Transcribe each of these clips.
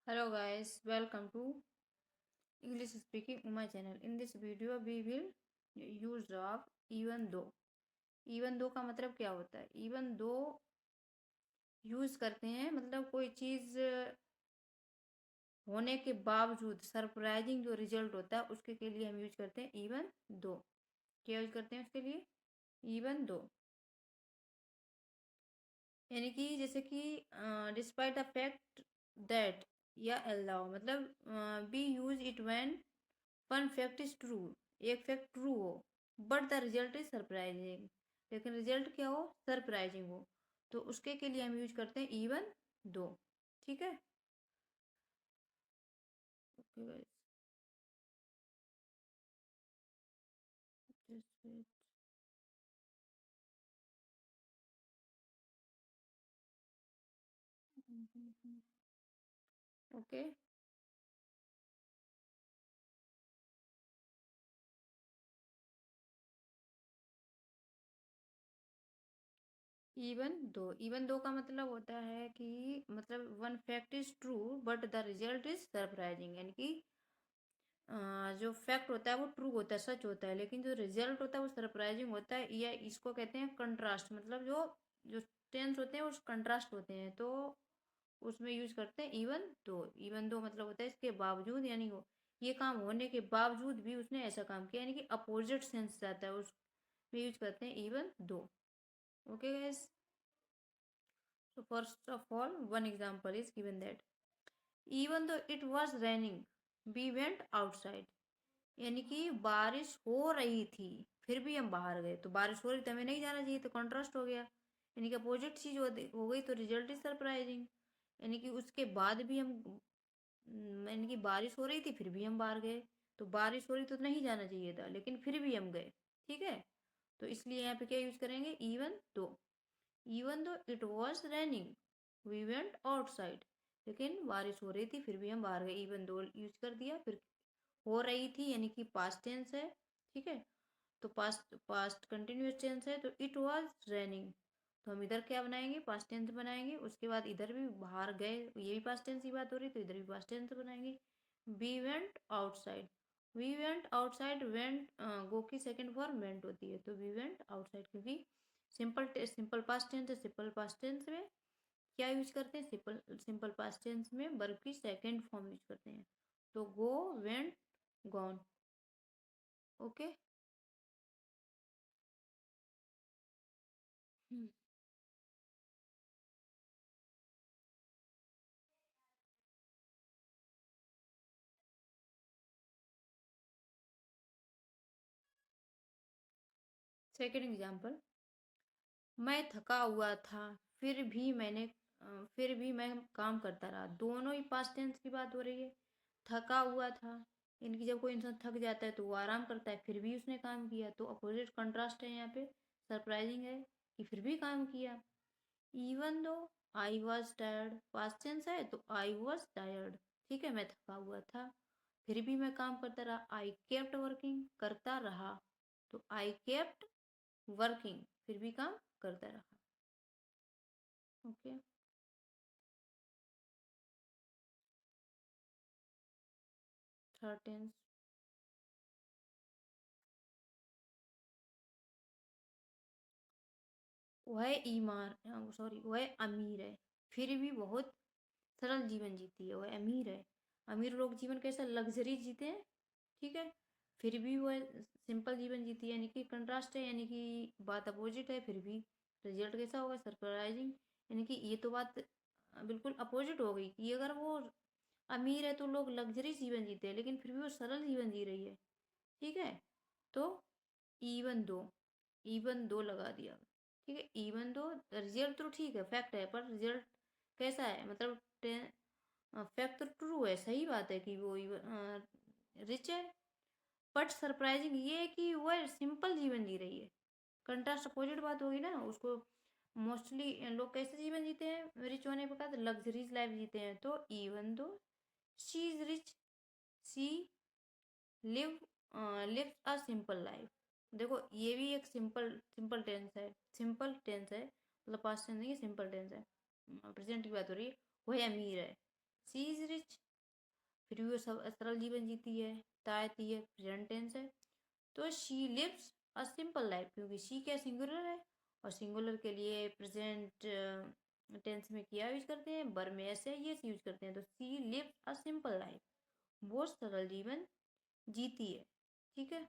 Hello guys, welcome to English Speaking on my channel. In this video we will use of even though. even though का मतलब क्या होता है? even though use करते हैं मतलब कोई चीज होने के बावजूद सरप्राइजिंग जो रिजल्ट होता है उसके के लिए हम यूज करते हैं even though. क्या यूज करते हैं उसके लिए? even though. यानी कि जैसे कि डिस्पाइट द फैक्ट दैट या अलाउ मतलब B use it when one fact is true, एक फैक्ट ट्रू हो but the result is surprising, लेकिन रिजल्ट क्या हो? सरप्राइजिंग हो, तो उसके के लिए हम यूज करते हैं इवन दो. ठीक है. Okay guys, just wait. Okay. Even though का मतलब होता है कि मतलब one fact is true but the result is surprising, यानी कि जो फैक्ट होता है वो ट्रू होता है, सच होता है, लेकिन जो रिजल्ट होता है वो सरप्राइजिंग होता है. या इसको कहते हैं कंट्रास्ट, मतलब जो जो टेंस होते हैं वो कंट्रास्ट होते हैं, तो उसमें यूज करते हैं इवन दो मतलब होता है इसके बावजूद, यानी वो ये काम होने के बावजूद भी उसने ऐसा काम किया, यानी कि अपोजिट सेंस जाता है उसमें यूज करते हैं even though. Okay guys, so first of all one example is given that even though it was raining we went outside. यानी कि बारिश हो रही थी फिर भी हम बाहर गए, तो बारिश हो रही थी हमें नहीं जाना चाहिए, तो कॉन्ट्रास्ट हो गया, यानी कि अपोजिट चीज हो गई, तो रिजल्ट इज सरप्राइजिंग. यानी कि उसके बाद भी हम यानी कि बारिश हो रही थी फिर भी हम बाहर गए, तो बारिश हो रही तो नहीं जाना चाहिए था लेकिन फिर भी हम गए. ठीक है, तो इसलिए यहाँ पे क्या यूज करेंगे? Even though it was raining we went outside. लेकिन बारिश हो रही थी फिर भी हम बाहर गए, इवन दो यूज कर दिया. फिर हो रही थी यानी कि पास्ट टेंस है. ठीक है, तो पास्ट पास्ट कंटिन्यूअस टेंस है, तो इट वाज रेनिंग, तो हम इधर क्या बनाएंगे? पास्ट टेंस बनाएंगे. उसके बाद इधर भी बाहर गए, ये भी पास्ट टेंस की बात हो रही, तो इधर भी पास्ट टेंस बनाएंगे. We went outside, we went outside, went go की सेकंड फॉर्म वेंट होती है, तो वी वेंट आउटसाइड, क्योंकि सिंपल पास्ट टेंस है. सिंपल पास्ट टेंस में क्या यूज करते हैं? सिंपल पास्ट टेंस में वर्ब की सेकंड फॉर्म यूज करते हैं, तो go, went, gone. Okay. Second example, मैं थका हुआ था फिर भी फिर भी मैं काम करता रहा. दोनों ही पास्ट टेंस की बात हो रही है. थका हुआ था, इनकी जब कोई इंसान थक जाता है तो वो आराम करता है, फिर भी उसने काम किया, तो अपोजिट कंट्रास्ट है यहाँ पे. सरप्राइजिंग है कि फिर भी काम किया. Even though I was tired, past tense है तो आई वॉज टायर्ड. ठीक है, मैं थका हुआ था फिर भी मैं काम करता रहा. आई केप्ट वर्किंग, करता रहा, तो आई केप्ट वर्किंग, फिर भी काम करता रहा. ओके. थर्ड टेंस, वह ईमान, सॉरी, वह अमीर है फिर भी बहुत सरल जीवन जीती है. वह अमीर है, अमीर लोग जीवन कैसा लग्जरी जीते हैं. ठीक है, फिर भी वह सिंपल जीवन जीती है, यानी कि कंट्रास्ट है, यानी कि बात अपोजिट है, फिर भी रिजल्ट कैसा होगा? सरप्राइजिंग. यानी कि ये तो बात बिल्कुल अपोजिट हो गई कि अगर वो अमीर है तो लोग लग्जरी जीवन जीते हैं, लेकिन फिर भी वो सरल जीवन जी रही है. ठीक है, तो इवन दो लगा दिया. ठीक है, इवन दो रिजल्ट तो ठीक है, फैक्ट है, पर रिजल्ट कैसा है? मतलब फैक्ट तो ट्रू है, सही बात है कि वो रिच है, बट सरप्राइजिंग ये है कि वह सिंपल जीवन जी रही है. कंट्रास्ट अपोजिट बात होगी ना उसको. मोस्टली लोग कैसे जीवन जीते हैं रिच होने के बाद? लग्जरीज लाइफ जीते हैं, तो even though she is rich she live lives a simple life. देखो ये भी एक सिंपल टेंस है. सिंपल टेंस है मतलब पास्ट टेंस नहीं, सिंपल टेंस है, प्रेजेंट की बात हो रही है. वह अमीर है शी इज रिच, फिर भी वो सब सरल जीवन जीती है, तायती है, प्रेजेंट टेंस है। तो she lives a simple life, क्योंकि शी क्या सिंगुलर है, और सिंगुलर के लिए प्रेजेंट टेंस में किया यूज करते हैं, बर में ऐसे ये यूज करते हैं। तो she lives a simple life, वो सरल जीवन जीती है। ठीक है।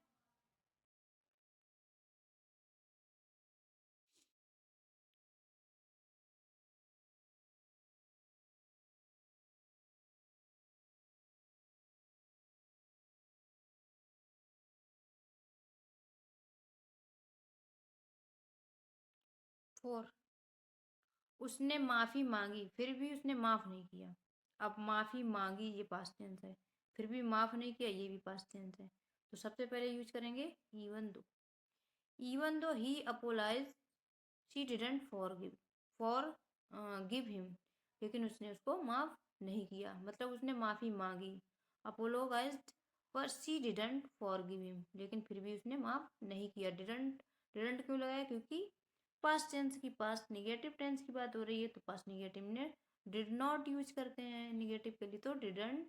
4, उसने माफी मांगी फिर भी उसने माफ नहीं किया। अब माफी मांगी ये पास्ट टेंस है, फिर भी माफ नहीं किया ये भी पास्ट टेंस है। तो सबसे पहले यूज करेंगे इवन दो। Even though he apologise she didn't for give him, लेकिन उसने उसको माफ नहीं किया, मतलब उसने माफी मांगी, अपोलोगाइज्ड, पर she didn't for give him, लेकिन फिर भी उसने माफ नहीं किया। डिडेंट, डिडेंट क्यों लगाया, क्योंकि पास्ट टेंस की, पास्ट निगेटिव टेंस की बात हो रही है, तो पास्ट निगेटिव में डिड नॉट यूज करते हैं निगेटिव के लिए। तो डिडेंट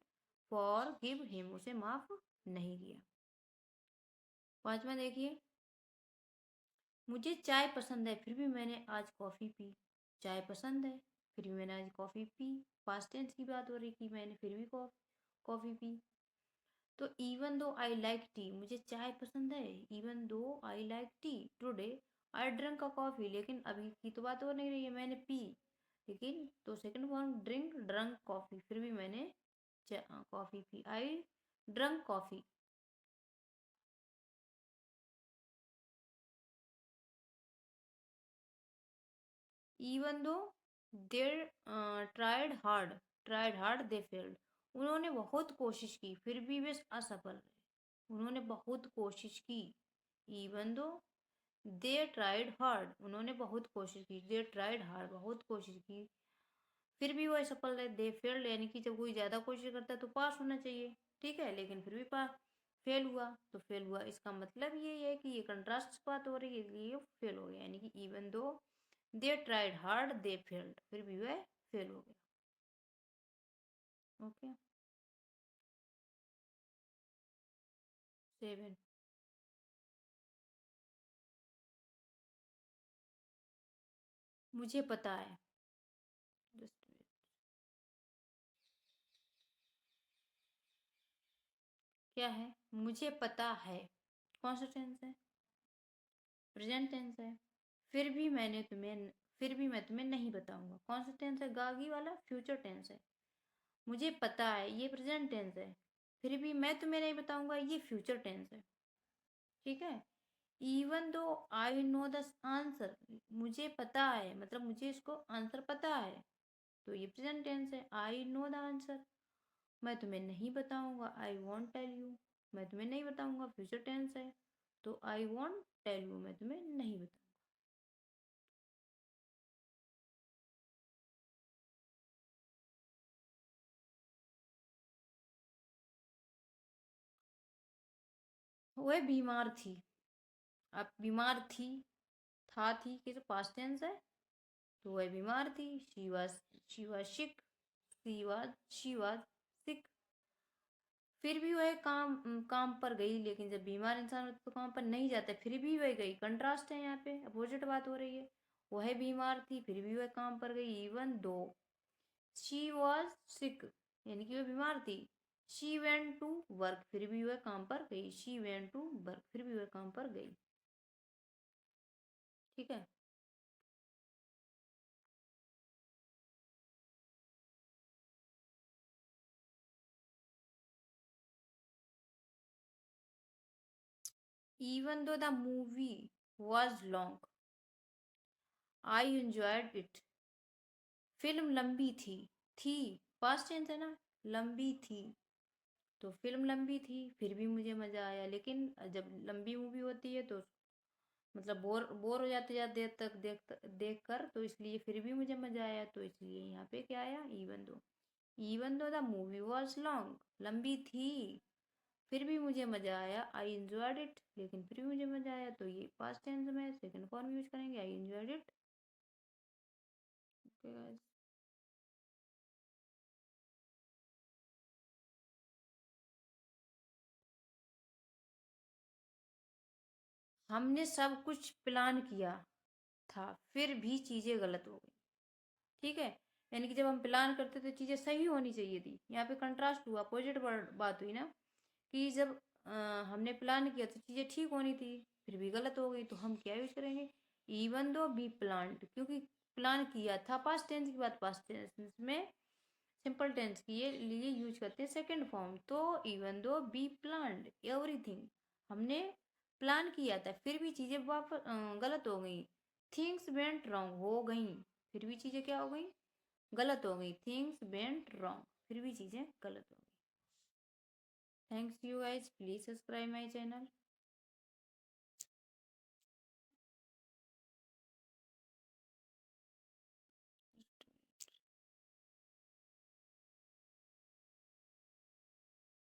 फॉर गिव हिम, उसे माफ नहीं किया। पांचवा देखिए, मुझे चाय पसंद है फिर भी मैंने आज कॉफ़ी पी। चाय पसंद है फिर भी मैंने आज कॉफ़ी पी, पास्ट टेंस की बात हो रही कि मैंने फिर भी कॉफ़ी पी। तो even though I like T, मुझे चाय पसंद है, even though I like T today I drink a coffee, लेकिन अभी की तो बात हो नहीं रही है, मैंने पी, लेकिन तो second form drink, drunk coffee, फिर भी मैंने coffee P, I drunk coffee. Even though there tried hard they failed, उन्होंने बहुत कोशिश की फिर भी वे असफल रहे। उन्होंने बहुत कोशिश की, even though they tried hard, उन्होंने बहुत कोशिश की, दे ट्राइड हार्ड, बहुत कोशिश की, फिर भी वो असफल रहे। दे फेल्ड, यानी कि जब कोई ज़्यादा कोशिश करता है तो पास होना चाहिए, ठीक है, लेकिन फिर भी पास फेल हुआ, तो फेल हुआ इसका मतलब ये है कि ये कंट्रास्ट बात हो रही है, इसलिए फेल हो गया, यानी कि even though they tried hard they failed, फिर भी वह फेल हो गया। ओके। 7, मुझे पता है, जस्ट क्या है, मुझे पता है, कौन सा टेंस है, प्रेजेंट टेंस है। फिर भी मैंने तुम्हें, फिर भी मैं तुम्हें नहीं बताऊंगा, कौन सा टेंस है, गागी वाला, फ्यूचर टेंस है। मुझे पता है ये प्रेजेंट टेंस है, फिर भी मैं तुम्हें नहीं बताऊंगा ये फ्यूचर टेंस है। ठीक है। Even though I know the answer, मुझे पता है मतलब मुझे इसको आंसर पता है, तो ये प्रेजेंट टेंस है, आई नो द आंसर। मैं तुम्हें नहीं बताऊंगा, आई वॉन्ट टेल यू, मैं तुम्हें नहीं बताऊंगा, फ्यूचर टेंस है, तो आई वॉन्ट टेल यू, मैं तुम्हें नहीं बताऊंगा। वह बीमार थी, अब बीमार थी, था थी कि पास्ट टेंस है, तो वह बीमार थी, she was sick, she was sick, फिर भी वह काम पर गई, लेकिन जब बीमार इंसान होता है तो काम पर नहीं जाता, फिर भी वह गई, कंट्रास्ट है यहाँ पे, अपोजिट बात हो रही है। वह बीमार थी फिर भी वह काम पर गई, even though she was sick, यानी कि वह बीमार थी, शी वेंट टू वर्क, फिर भी वह काम पर गई, शी वेंट टू वर्क, फिर भी वह काम पर गई। ठीक है। Even though the movie was long I enjoyed it, film लंबी थी पास्ट टेंस है ना, लंबी थी, तो फिल्म लंबी थी फिर भी मुझे मज़ा आया, लेकिन जब लंबी मूवी होती है तो मतलब बोर बोर हो जाते ज़्यादा देर तक देख कर, तो इसलिए फिर भी मुझे मज़ा आया, तो इसलिए यहाँ पे क्या आया, even though the movie was long, लंबी थी फिर भी मुझे मज़ा आया, आई इंजॉयड इट, लेकिन फिर भी मुझे मज़ा आया, तो ये पास्ट टेंस में सेकंड फॉर्म यूज करेंगे, आई इंजॉयड इट। Okay guys. हमने सब कुछ प्लान किया था, फिर भी चीज़ें गलत हो गई। ठीक है, यानी कि जब हम प्लान करते तो चीज़ें सही होनी चाहिए थी। यहाँ पे कंट्रास्ट हुआ, अपोजिट बात हुई ना, कि जब हमने प्लान किया तो चीज़ें ठीक होनी थी, फिर भी गलत हो गई, तो हम क्या यूज करेंगे? इवन दो बी प्लान्ड, क्योंकि प्लान किया था पास्ट टेंस की बात, पास्ट टेंस में सिंपल टेंस के लिए यूज करते हैं सेकंड फॉर्म। तो इवन दो बी प्लान्ड एवरीथिंग, हमने प्लान किया था फिर भी चीज़ें वापस गलत हो गई। थिंग्स वेंट रॉन्ग हो गई, फिर भी चीज़ें क्या हो गई? गलत हो गई। थिंग्स वेंट रॉन्ग, फिर भी चीज़ें गलत हो गई। Thanks you guys, please subscribe my channel.